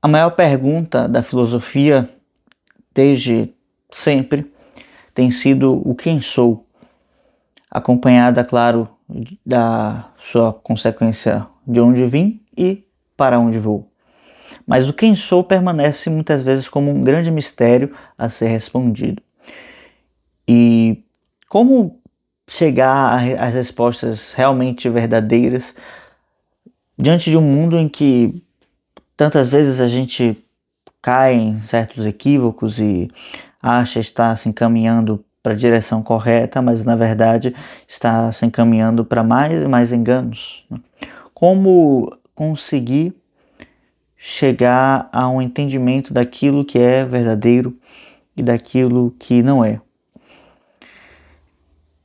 A maior pergunta da filosofia, desde sempre, tem sido o quem sou, acompanhada, claro, da sua consequência de onde vim e para onde vou. Mas o quem sou permanece muitas vezes como um grande mistério a ser respondido. E como chegar às respostas realmente verdadeiras diante de um mundo em que tantas vezes a gente cai em certos equívocos e acha estar se encaminhando para a direção correta, mas na verdade está se encaminhando para mais e mais enganos. Como conseguir chegar a um entendimento daquilo que é verdadeiro e daquilo que não é?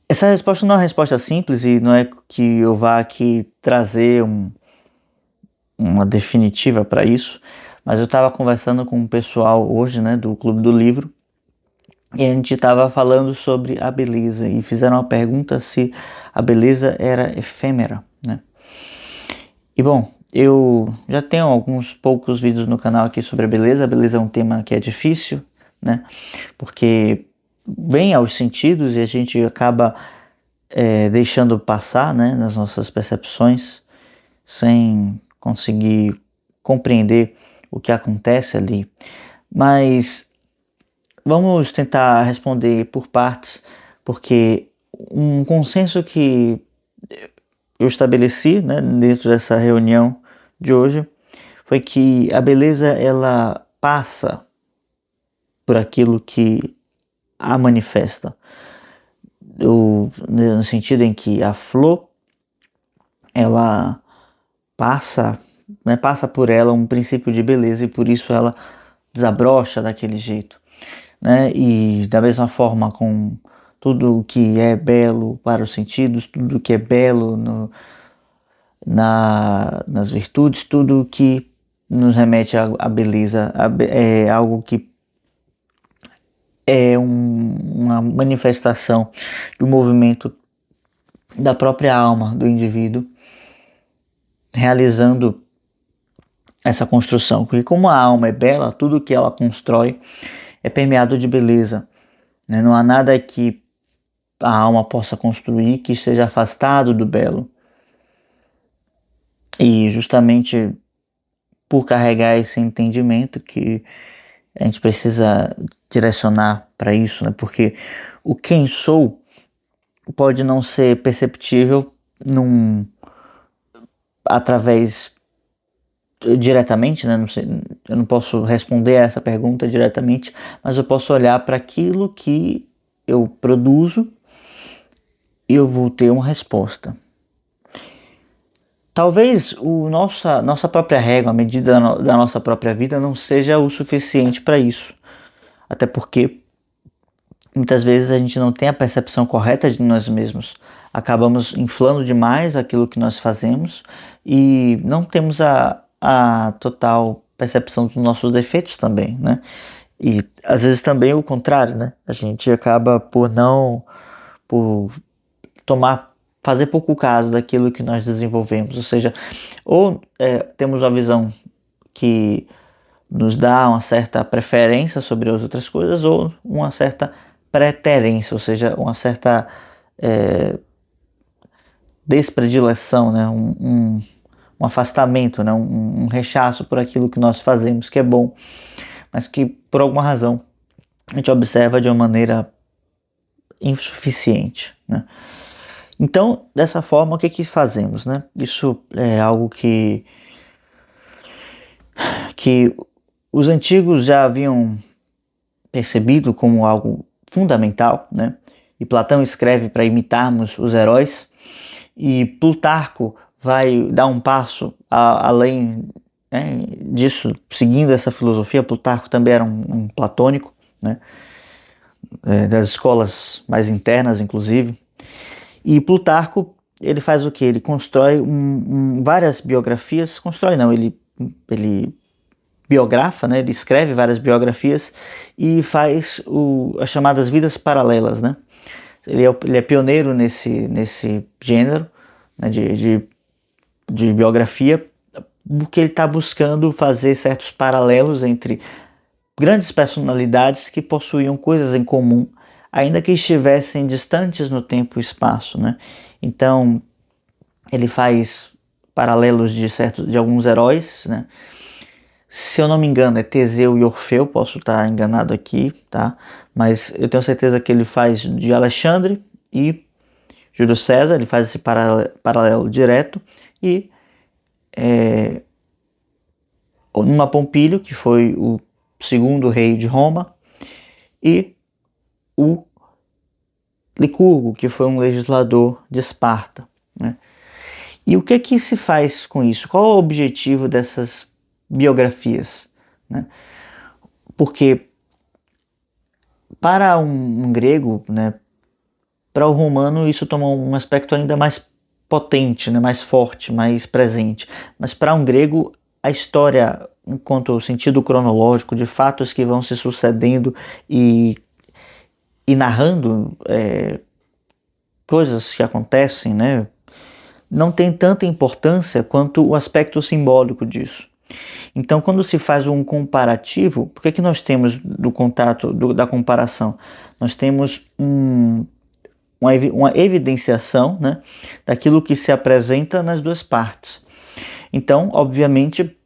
Essa resposta não é uma resposta simples e não é que eu vá aqui trazer uma definitiva para isso, mas eu estava conversando com um pessoal hoje, né, do Clube do Livro, e a gente estava falando sobre a beleza e fizeram uma pergunta se a beleza era efêmera, né? E bom, eu já tenho alguns poucos vídeos no canal aqui sobre a beleza. A beleza é um tema que é difícil, né? Porque vem aos sentidos e a gente acaba deixando passar, né, nas nossas percepções sem conseguir compreender o que acontece ali. Mas vamos tentar responder por partes, porque um consenso que eu estabeleci, né, dentro dessa reunião de hoje foi que a beleza ela passa por aquilo que a manifesta. No sentido em que a flor ela passa, né, passa por ela um princípio de beleza e por isso ela desabrocha daquele jeito, né? E da mesma forma com tudo que é belo para os sentidos, tudo que é belo nas virtudes, tudo que nos remete à beleza, é algo que é uma manifestação do movimento da própria alma do indivíduo realizando essa construção. Porque como a alma é bela, tudo que ela constrói é permeado de beleza, né? Não há nada que a alma possa construir que esteja afastado do belo. E justamente por carregar esse entendimento que a gente precisa direcionar para isso, né? Porque o quem sou pode não ser perceptível através diretamente, né? Não sei, eu não posso responder a essa pergunta diretamente, mas eu posso olhar para aquilo que eu produzo e eu vou ter uma resposta. Talvez nossa própria régua, a medida da nossa própria vida não seja o suficiente para isso. Até porque muitas vezes a gente não tem a percepção correta de nós mesmos. Acabamos inflando demais aquilo que nós fazemos e não temos a total percepção dos nossos defeitos também, né? E às vezes também o contrário, né? A gente acaba por fazer pouco caso daquilo que nós desenvolvemos, ou seja, temos uma visão que nos dá uma certa preferência sobre as outras coisas ou uma certa preterência, ou seja, uma certa despredileção, né? Um afastamento, né? Um rechaço por aquilo que nós fazemos, que é bom, mas que por alguma razão a gente observa de uma maneira insuficiente, né? Então, dessa forma, o que fazemos, né? Isso é algo que os antigos já haviam percebido como algo fundamental, né? E Platão escreve para imitarmos os heróis, e Plutarco vai dar um passo além, né, disso, seguindo essa filosofia. Plutarco também era um platônico, né? Das escolas mais internas, inclusive. E Plutarco, ele faz o que? Ele constrói várias biografias, constrói não, ele biografa, né? Ele escreve várias biografias e faz as chamadas vidas paralelas, né? Ele é pioneiro nesse gênero, né, de biografia, porque ele está buscando fazer certos paralelos entre grandes personalidades que possuíam coisas em comum, ainda que estivessem distantes no tempo e espaço, né? Então, ele faz paralelos de alguns heróis, né? Se eu não me engano, é Teseu e Orfeu, posso estar enganado aqui, tá? Mas eu tenho certeza que ele faz de Alexandre e Júlio César, ele faz esse paralelo direto, e Numa Pompílio, que foi o segundo rei de Roma, e o Licurgo, que foi um legislador de Esparta, né? E o que se faz com isso? Qual é o objetivo dessas biografias, né? Porque para um grego, né, para o romano isso toma um aspecto ainda mais potente, né, mais forte, mais presente. Mas para um grego a história, enquanto sentido cronológico de fatos que vão se sucedendo e narrando coisas que acontecem, né, não tem tanta importância quanto o aspecto simbólico disso. Então, quando se faz um comparativo, por que nós temos do contato, da comparação? Nós temos uma evidenciação, né, daquilo que se apresenta nas duas partes. Então, obviamente,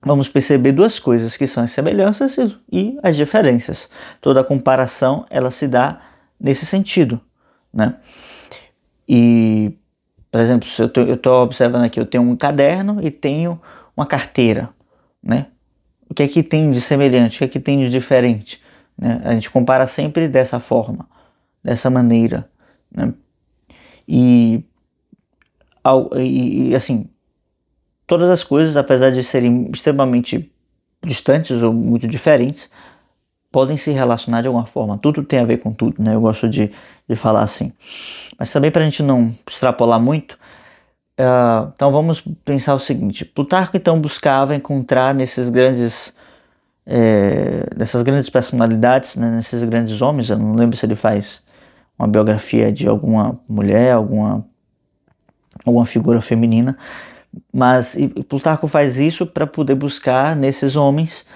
vamos perceber duas coisas, que são as semelhanças e as diferenças. Toda comparação, ela se dá nesse sentido, né? E, por exemplo, se eu estou observando aqui, eu tenho um caderno e tenho uma carteira, né? O que é que tem de semelhante? O que é que tem de diferente? Né? A gente compara sempre dessa forma, dessa maneira, né? E assim, todas as coisas, apesar de serem extremamente distantes ou muito diferentes, podem se relacionar de alguma forma. Tudo tem a ver com tudo, né? Eu gosto de falar assim. Mas também para a gente não extrapolar muito, então vamos pensar o seguinte: Plutarco então buscava encontrar nessas grandes personalidades, né, nesses grandes homens. Eu não lembro se ele faz uma biografia de alguma mulher, alguma figura feminina, mas Plutarco faz isso para poder buscar nesses homens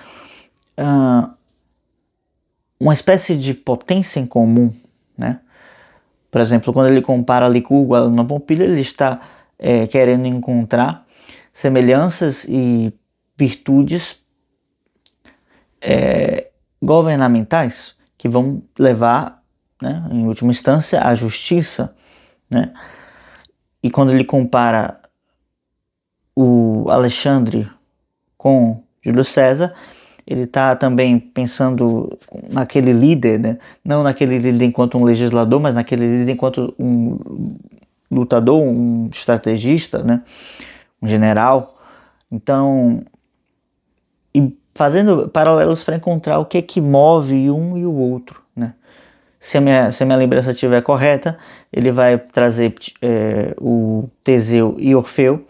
uma espécie de potência em comum, né? Por exemplo, quando ele compara Licurgo a Numa Pompília, ele está querendo encontrar semelhanças e virtudes governamentais que vão levar, né, em última instância, à justiça, né? E quando ele compara o Alexandre com Júlio César, ele está também pensando naquele líder, né? Não naquele líder enquanto um legislador, mas naquele líder enquanto um lutador, um estrategista, né? Um general. Então, e fazendo paralelos para encontrar o que é que move um e o outro, né? Se a minha lembrança estiver correta, ele vai trazer o Teseu e Orfeu,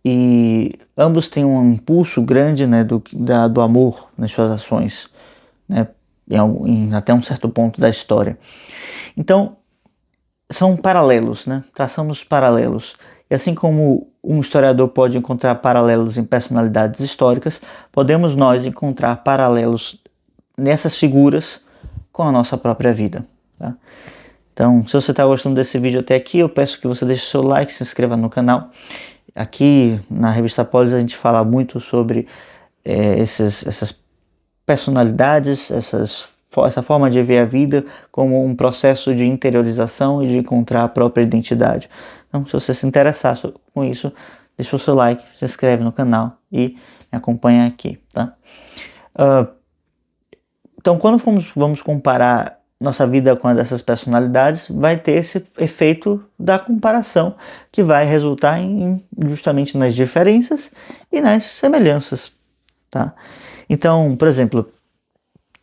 e ambos têm um impulso grande, né, do amor nas suas ações, né, em até um certo ponto da história. Então, são paralelos, né? Traçamos paralelos. E assim como um historiador pode encontrar paralelos em personalidades históricas, podemos nós encontrar paralelos nessas figuras com a nossa própria vida, tá? Então, se você está gostando desse vídeo até aqui, eu peço que você deixe seu like, se inscreva no canal. Aqui na Revista Polis a gente fala muito sobre essas personalidades, essa forma de ver a vida como um processo de interiorização e de encontrar a própria identidade. Então, se você se interessar com isso, deixa o seu like, se inscreve no canal e me acompanha aqui, tá? Então, quando vamos comparar nossa vida com a dessas personalidades, vai ter esse efeito da comparação, que vai resultar justamente nas diferenças e nas semelhanças, tá? Então, por exemplo,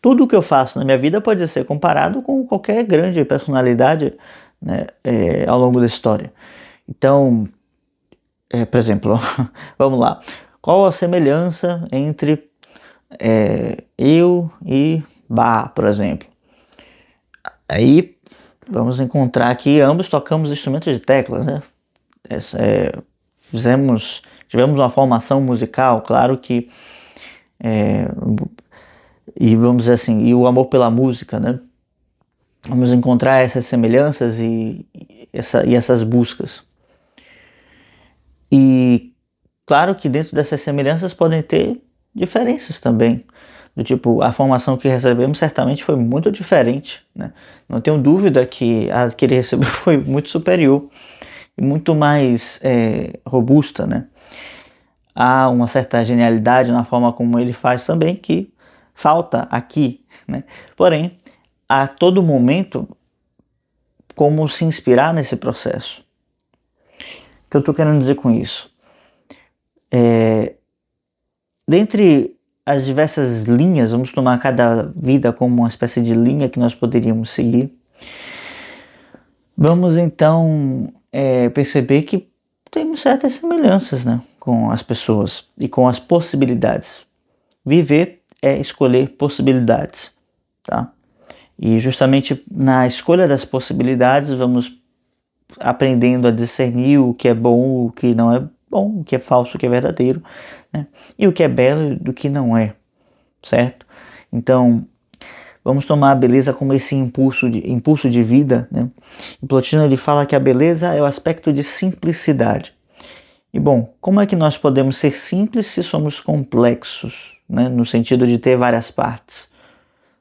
tudo o que eu faço na minha vida pode ser comparado com qualquer grande personalidade, né, ao longo da história. Então, por exemplo, vamos lá. Qual a semelhança entre eu e Bach, por exemplo? Aí vamos encontrar que ambos tocamos instrumentos de teclas, né? Fizemos tivemos uma formação musical, claro que, e vamos dizer assim, e o amor pela música, né? Vamos encontrar essas semelhanças e essas buscas. E claro que dentro dessas semelhanças podem ter diferenças também. Do tipo, a formação que recebemos certamente foi muito diferente, né? Não tenho dúvida que a que ele recebeu foi muito superior e muito mais robusta, né? Há uma certa genialidade na forma como ele faz também que falta aqui, né? Porém, a todo momento como se inspirar nesse processo. O que eu estou querendo dizer com isso? Dentre as diversas linhas, vamos tomar cada vida como uma espécie de linha que nós poderíamos seguir. Vamos então perceber que temos certas semelhanças, né, com as pessoas e com as possibilidades. Viver é escolher possibilidades, tá? E justamente na escolha das possibilidades vamos aprendendo a discernir o que é bom, o que não é bom, o que é falso, o que é verdadeiro, né? E o que é belo do que não é, certo? Então, vamos tomar a beleza como esse impulso de vida, né? E Plotino ele fala que a beleza é o aspecto de simplicidade. E bom, como é que nós podemos ser simples se somos complexos, né? No sentido de ter várias partes.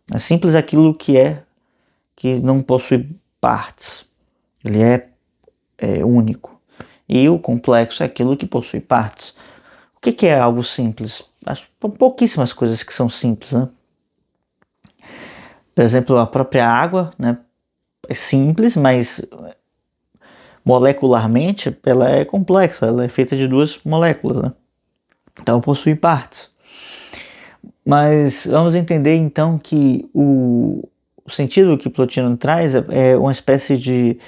É simples aquilo que não possui partes. Ele é único. E o complexo é aquilo que possui partes. O que é algo simples? Acho pouquíssimas coisas que são simples, né? Por exemplo, a própria água, né? É simples, mas molecularmente ela é complexa, ela é feita de duas moléculas, né? Então possui partes. Mas vamos entender então que o sentido que Plotino traz é uma espécie de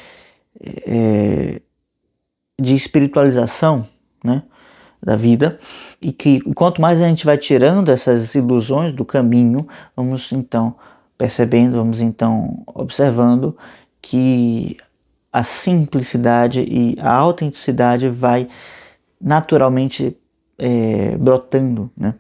espiritualização, né, da vida, e que quanto mais a gente vai tirando essas ilusões do caminho, vamos então percebendo, vamos então observando que a simplicidade e a autenticidade vai naturalmente brotando, né?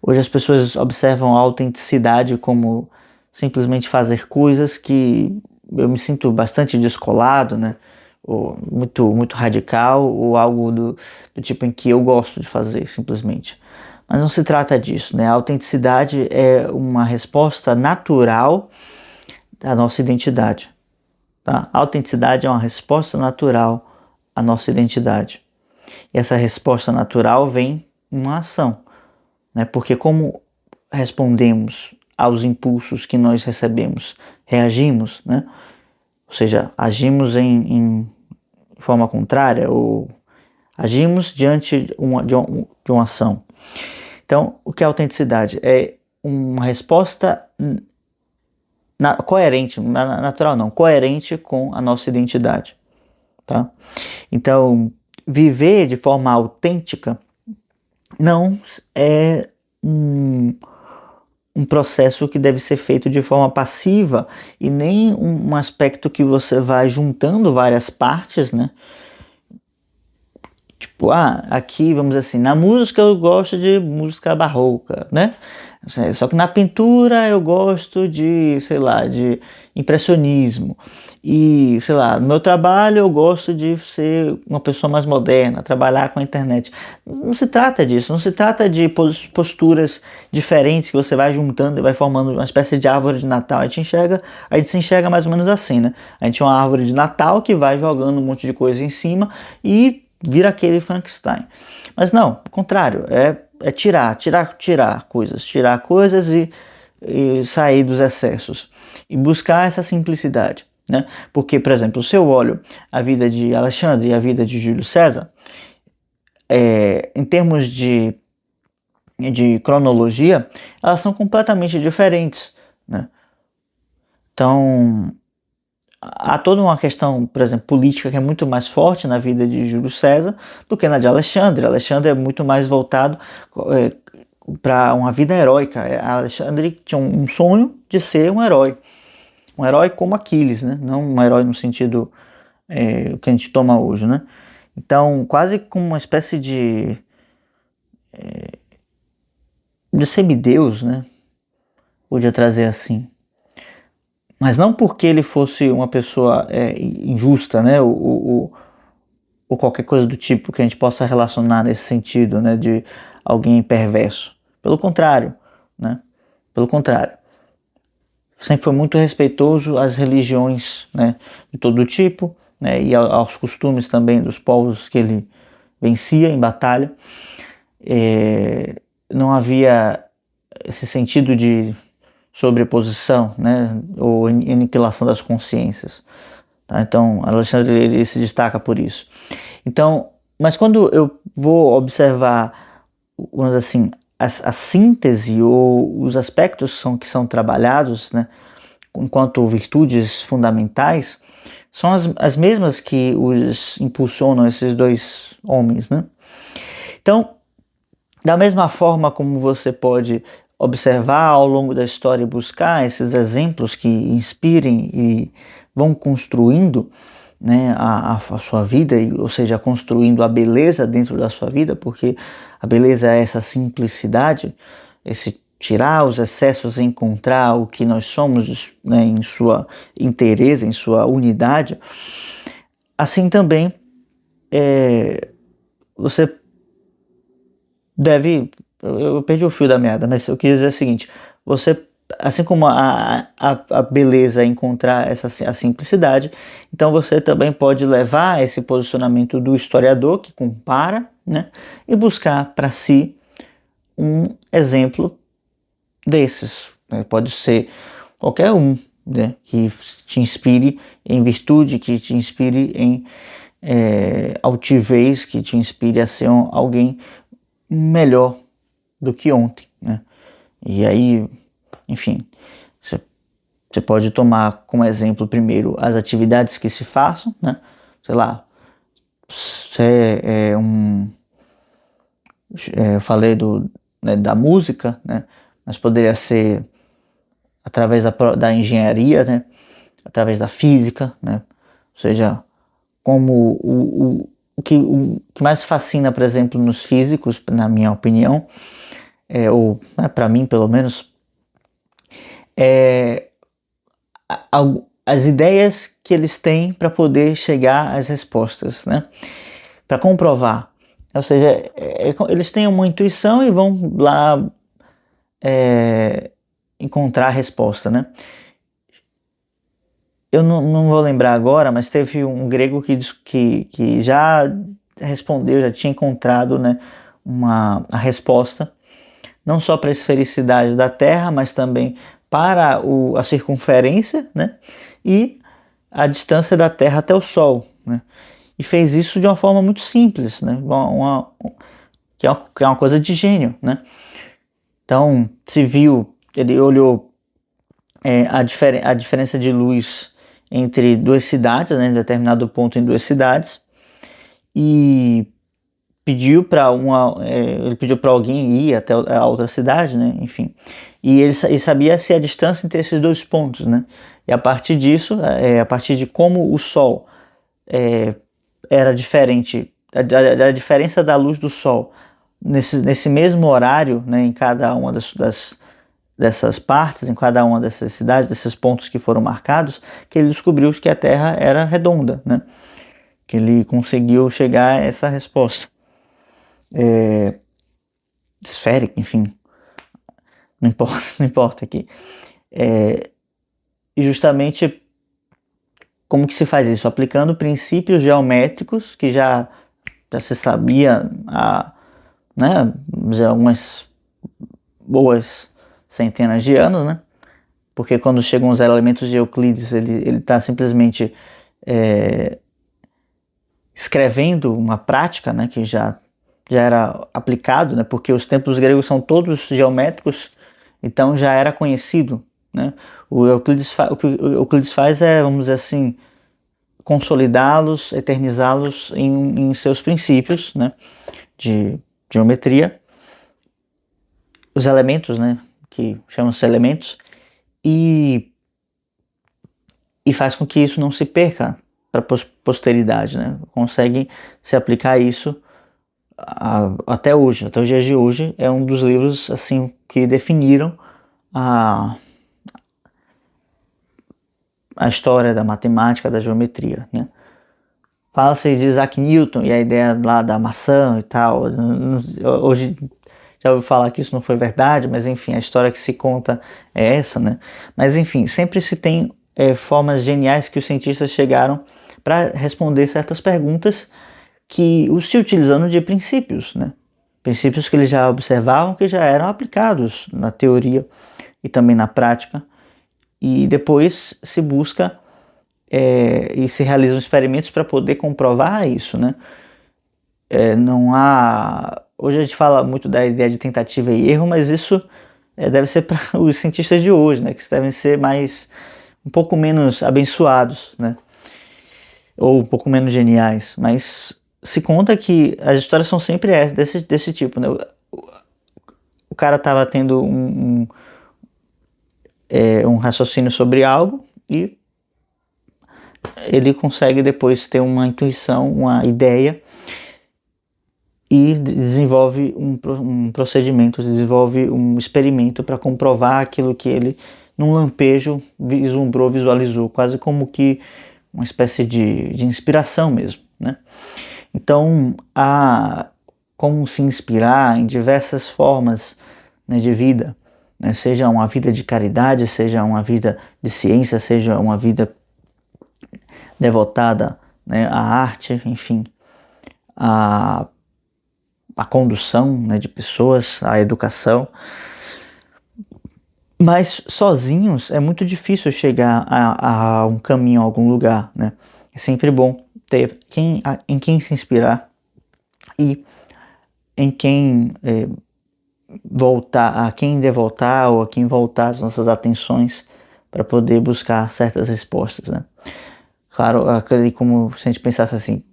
Hoje as pessoas observam a autenticidade como simplesmente fazer coisas que eu me sinto bastante descolado, né? Ou muito radical, ou algo do tipo em que eu gosto de fazer, simplesmente. Mas não se trata disso, né? A autenticidade é uma resposta natural da nossa identidade, tá? A autenticidade é uma resposta natural à nossa identidade. E essa resposta natural vem em uma ação, né? Porque como respondemos aos impulsos que nós recebemos, reagimos, né? Ou seja, agimos em forma contrária ou agimos diante de uma ação. Então, o que é autenticidade? É uma resposta coerente, natural não, coerente com a nossa identidade, tá? Então, viver de forma autêntica não é um processo que deve ser feito de forma passiva e nem um aspecto que você vai juntando várias partes, né? Tipo, aqui, vamos dizer assim, na música eu gosto de música barroca, né? Só que na pintura eu gosto de, sei lá, de impressionismo. E, sei lá, no meu trabalho eu gosto de ser uma pessoa mais moderna, trabalhar com a internet. Não se trata disso, não se trata de posturas diferentes que você vai juntando e vai formando uma espécie de árvore de Natal. A gente se enxerga mais ou menos assim, né? A gente é uma árvore de Natal que vai jogando um monte de coisa em cima e vira aquele Frankenstein. Mas não, ao contrário, é tirar coisas e sair dos excessos e buscar essa simplicidade, né? Porque, por exemplo, se eu olho a vida de Alexandre e a vida de Júlio César, em termos de cronologia, elas são completamente diferentes, né? Então, há toda uma questão, por exemplo, política que é muito mais forte na vida de Júlio César do que na de Alexandre. Alexandre é muito mais voltado para uma vida heróica. Alexandre tinha um sonho de ser um herói como Aquiles, né? Não um herói no sentido que a gente toma hoje, né? Então, quase como uma espécie de semideus, né? Podia trazer assim. Mas não porque ele fosse uma pessoa injusta, né? Ou qualquer coisa do tipo que a gente possa relacionar nesse sentido, né? De alguém perverso. Pelo contrário, né? Pelo contrário. Sempre foi muito respeitoso às religiões, né? De todo tipo, né? E aos costumes também dos povos que ele vencia em batalha. Não havia esse sentido de sobreposição, né, ou aniquilação das consciências. Tá? Então, Alexandre ele se destaca por isso. Então, mas quando eu vou observar, vamos assim, a síntese ou os aspectos que são trabalhados, né, enquanto virtudes fundamentais, são as mesmas que os impulsionam esses dois homens, né? Então, da mesma forma como você pode observar ao longo da história e buscar esses exemplos que inspirem e vão construindo, né, a sua vida, ou seja, construindo a beleza dentro da sua vida, porque a beleza é essa simplicidade, esse tirar os excessos e encontrar o que nós somos, né, em sua inteireza, em sua unidade. Assim também você deve. Eu perdi o fio da meada, mas eu quis dizer o seguinte: você, assim como a beleza é encontrar a simplicidade, então você também pode levar esse posicionamento do historiador que compara, né, e buscar para si um exemplo desses. Né? Pode ser qualquer um, né, que te inspire em virtude, que te inspire em altivez, que te inspire a ser alguém melhor do que ontem, né? E aí, enfim, você pode tomar como exemplo primeiro as atividades que se façam, né? Sei lá, você eu falei né, da música, né? Mas poderia ser através da engenharia, né? Através da física, né? Ou seja, como o que mais fascina, por exemplo, nos físicos, na minha opinião, ou né, para mim pelo menos, é as ideias que eles têm para poder chegar às respostas, né? Para comprovar. Ou seja, eles têm uma intuição e vão lá encontrar a resposta, né? Eu não vou lembrar agora, mas teve um grego que já respondeu, já tinha encontrado, né, a resposta, não só para a esfericidade da Terra, mas também para a circunferência, né, e a distância da Terra até o Sol, né, e fez isso de uma forma muito simples, né, que é uma coisa de gênio, né. Então, se viu, ele olhou a diferença de luz entre duas cidades, né, em determinado ponto em duas cidades, e ele pediu para alguém ir até a outra cidade, né, enfim, e ele sabia se a distância entre esses dois pontos, né, e a partir disso, a partir de como o Sol era diferente, a diferença da luz do Sol nesse mesmo horário, né, em cada uma dessas partes, em cada uma dessas cidades, desses pontos que foram marcados, que ele descobriu que a Terra era redonda, né? Que ele conseguiu chegar a essa resposta. Esférica, enfim, não importa, não importa aqui. E justamente como que se faz isso? Aplicando princípios geométricos que já se sabia há, né, algumas boas centenas de anos, né? Porque quando chegam os elementos de Euclides, ele está simplesmente escrevendo uma prática, né, que já era aplicado, né, porque os templos gregos são todos geométricos, então já era conhecido, né. O que o Euclides faz é, vamos dizer assim, consolidá-los, eternizá-los em seus princípios, né, de geometria, os elementos, né, que chamam-se elementos, e faz com que isso não se perca, posteridade, né? Conseguem se aplicar a isso até hoje, até os dias de hoje. É um dos livros assim que definiram a história da matemática, da geometria, né? Fala-se de Isaac Newton e a ideia lá da maçã e tal. Hoje já ouvi falar que isso não foi verdade, mas enfim, a história que se conta é essa, né? Mas enfim, sempre se tem formas geniais que os cientistas chegaram para responder certas perguntas que se utilizando de princípios, né? Princípios que eles já observavam, que já eram aplicados na teoria e também na prática, e depois se busca e se realizam experimentos para poder comprovar isso, né? Não há... Hoje a gente fala muito da ideia de tentativa e erro, mas isso deve ser para os cientistas de hoje, né? Que devem ser um pouco menos abençoados, né? Ou um pouco menos geniais, mas se conta que as histórias são sempre desse tipo, né? O cara estava tendo um raciocínio sobre algo e ele consegue depois ter uma intuição, uma ideia e desenvolve um procedimento, desenvolve um experimento para comprovar aquilo que ele, num lampejo, vislumbrou, visualizou, quase como que uma espécie de inspiração mesmo, né? Então, há como se inspirar em diversas formas, né, de vida, né? Seja uma vida de caridade, seja uma vida de ciência, seja uma vida devotada, né, à arte, enfim, à condução, né, de pessoas, à educação. Mas sozinhos é muito difícil chegar a um caminho, a algum lugar, né? É sempre bom ter em quem se inspirar e em quem voltar, a quem devotar ou a quem voltar as nossas atenções para poder buscar certas respostas, né? Claro, como se a gente pensasse assim,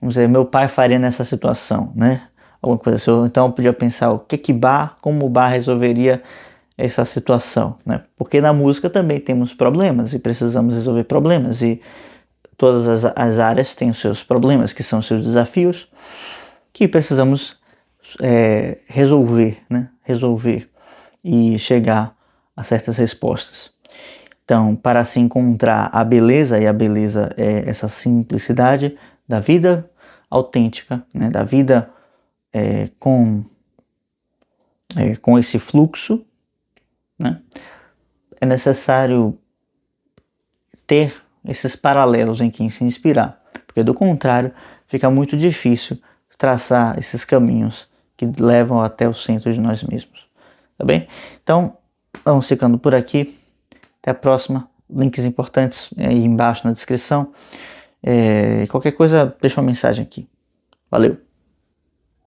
vamos dizer, meu pai faria nessa situação, né? Alguma coisa assim. Então eu podia pensar como o Bach resolveria essa situação, né? Porque na música também temos problemas e precisamos resolver problemas, e todas as áreas têm os seus problemas, que são os seus desafios, que precisamos resolver, né? Resolver e chegar a certas respostas. Então, para se encontrar a beleza, e a beleza é essa simplicidade da vida autêntica, né? Da vida com esse fluxo, né? É necessário ter esses paralelos em quem se inspirar, porque do contrário fica muito difícil traçar esses caminhos que levam até o centro de nós mesmos, tá bem? Então, vamos ficando por aqui, até a próxima, links importantes aí embaixo na descrição, qualquer coisa deixa uma mensagem aqui, valeu!